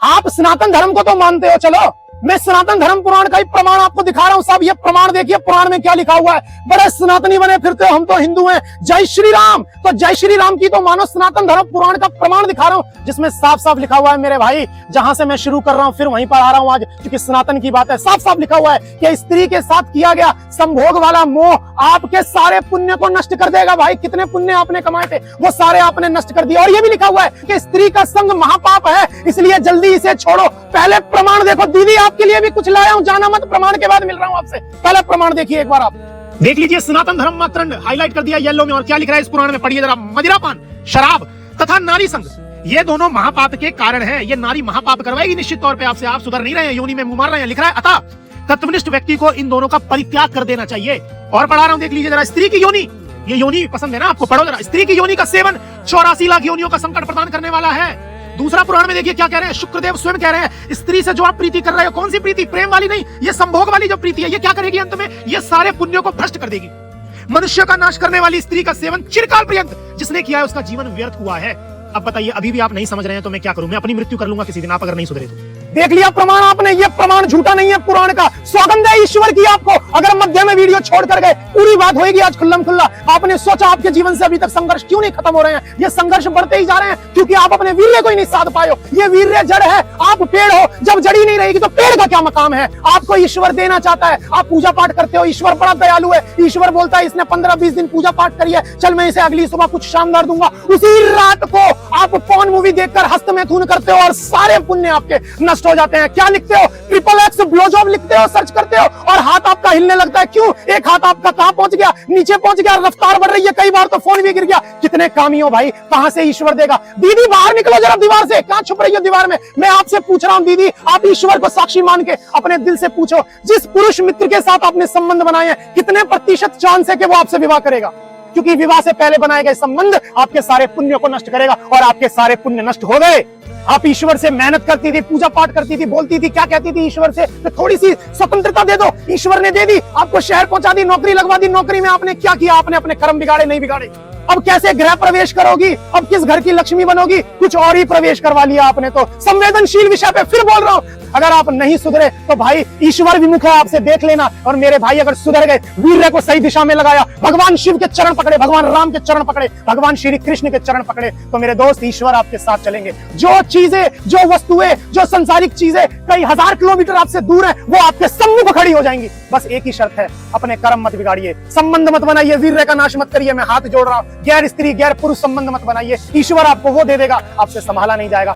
आप सनातन धर्म को तो मानते हो, चलो मैं सनातन धर्म पुराण का ही प्रमाण आपको दिखा रहा हूं साहब। ये प्रमाण देखिए पुराण में क्या लिखा हुआ है। बड़े सनातनी बने फिरते हो, हम तो हिंदू हैं, जय श्री राम। तो जय श्री राम की तो मानो सनातन धर्म पुराण का प्रमाण दिखा रहा हूं, जिसमें साफ साफ लिखा हुआ है मेरे भाई। जहां से मैं शुरू कर रहा हूं फिर वहीं पर आ रहा हूं आज, क्योंकि सनातन की बात है। साफ साफ लिखा हुआ है कि स्त्री के साथ किया गया संभोग वाला मोह आपके सारे पुण्य को नष्ट कर देगा। भाई कितने पुण्य आपने कमाए थे वो सारे आपने नष्ट कर दिए। और ये भी लिखा हुआ है कि स्त्री का संग महापाप है, इसलिए जल्दी इसे छोड़ो। पहले प्रमाण देखो दीदी, आपके लिए भी कुछ लाया हूं, जाना मत, प्रमाण के बाद मिल रहा हूं आपसे। पहले प्रमाण देखिए एक बार, आप देख लीजिए। सनातन धर्म मात्रंड हाईलाइट कर दिया येलो में, और क्या लिख रहा है इस पुराण में, पढ़िए जरा। मदिरापान, शराब तथा नारी संग ये दोनों महापाप के कारण हैं। ये नारी महापाप करवाएगी निश्चित तौर पे आपसे। आप सुधर नहीं रहे हैं, योनि में मुंह मार रहे हैं। लिख रहा है अतः तत्वनिष्ठ व्यक्ति को इन दोनों का परित्याग कर देना चाहिए। और पढ़ा रहा हूं, देख लीजिए जरा। स्त्री की योनि, ये योनि पसंद है ना आपको, पढ़ो जरा। स्त्री की योनि का सेवन 84 लाख योनियों का संकट प्रदान करने वाला है। दूसरा पुराण में देखिए क्या कह रहे हैं, शुक्रदेव स्वयं कह रहे हैं, स्त्री से जो आप प्रीति कर रहे हो, कौन सी प्रीति, प्रेम वाली नहीं, ये संभोग वाली जो प्रीति है, ये क्या करेगी अंत में, ये सारे पुण्यों को भ्रष्ट कर देगी। मनुष्य का नाश करने वाली स्त्री का सेवन चिरकाल पर्यंत जिसने किया है उसका जीवन व्यर्थ हुआ है। अब बताइए, अभी भी आप नहीं समझ रहे हैं तो मैं क्या करूं? मैं अपनी मृत्यु कर लूंगा किसी दिन, आप अगर नहीं सुधरे तो। देख लिया प्रमाण आपने, ये प्रमाण झूठा नहीं है पुराण का। सौगंध है ईश्वर की आपको। अगर मध्य में वीडियो छोड़ कर गए, पूरी बात होगी आज खुल्लम खुल्ला। आपने सोचा आपके जीवन से अभी तक संघर्ष क्यों नहीं खत्म हो रहे हैं? ये संघर्ष बढ़ते ही जा रहे हैं क्योंकि आप अपने वीर्य को ही नहीं साध पाए हो। ये वीर्य जड़ है, आप पेड़ हो। जब जड़ी नहीं रहेगी तो पेड़ का क्या मकाम है? आपको ईश्वर देना चाहता है, आप पूजा पाठ करते हो। ईश्वर बड़ा दयालु है। ईश्वर बोलता है इसने 15-20 दिन पूजा पाठ करी है, चल मैं इसे अगली सुबह कुछ शानदार दूंगा। उसी रात को आप पॉर्न मूवी देखकर हस्त मैथुन करते हो और सारे पुण्य आपके नष्ट हो जाते हैं। क्या लिखते हो? XXX ब्लोजॉब लिखते हो, सर्च करते हो और हाथ आपका हिलने लगता है। क्यों? एक हाथ आपका कहां पहुंच गया? नीचे पहुंच गया, रफ्तार बढ़ रही है, कई बार तो फोन भी गिर गया। कितने कामी हो भाई, कहां से ईश्वर देगा? दीदी बाहर निकलो जरा दीवार से, कहां छुप रही हो दीवार में? मैं आपसे पूछ रहा हूं दीदी, आप ईश्वर को साक्षी मान के अपने दिल से पूछो, जिस पुरुष मित्र के साथ आपने संबंध बनाए हैं, कितने प्रतिशत चांस है कि वो आपसे विवाह करेगा? क्योंकि विवाह से पहले बनाए गए संबंध आपके सारे पुण्यों को नष्ट करेगा, और आपके सारे पुण्य नष्ट हो गए। आप ईश्वर से मेहनत करती थी, पूजा पाठ करती थी, बोलती थी, क्या कहती थी ईश्वर से, तो थोड़ी सी स्वतंत्रता दे दो। ईश्वर ने दे दी, आपको शहर पहुंचा दी, नौकरी लगवा दी। नौकरी में आपने क्या किया? आपने अपने कर्म बिगाड़े, नहीं बिगाड़े? अब कैसे गृह प्रवेश करोगी? अब किस घर की लक्ष्मी बनोगी? कुछ और ही प्रवेश करवा लिया आपने। तो संवेदनशील विषय पे फिर बोल रहा हूं, अगर आप नहीं सुधरे तो भाई ईश्वर विमुख है, आपसे देख लेना। और मेरे भाई अगर सुधर गए, वीर्य को सही दिशा में लगाया, भगवान शिव के चरण पकड़े, भगवान राम के चरण पकड़े, भगवान श्री कृष्ण के चरण पकड़े, तो मेरे दोस्त ईश्वर आपके साथ चलेंगे। जो चीजें, जो वस्तुएं, जो संसारिक चीजें कई हजार किलोमीटर आपसे दूर है, वो आपके सम्मुख खड़ी हो जाएंगी। बस एक ही शर्त है, अपने कर्म मत बिगाड़िए, संबंध मत बनाइए, वीर्य का नाश मत करिए। मैं हाथ जोड़ रहा हूं, गैर स्त्री गैर पुरुष संबंध मत बनाइए। ईश्वर आपको वो दे देगा, आपसे संभाला नहीं जाएगा।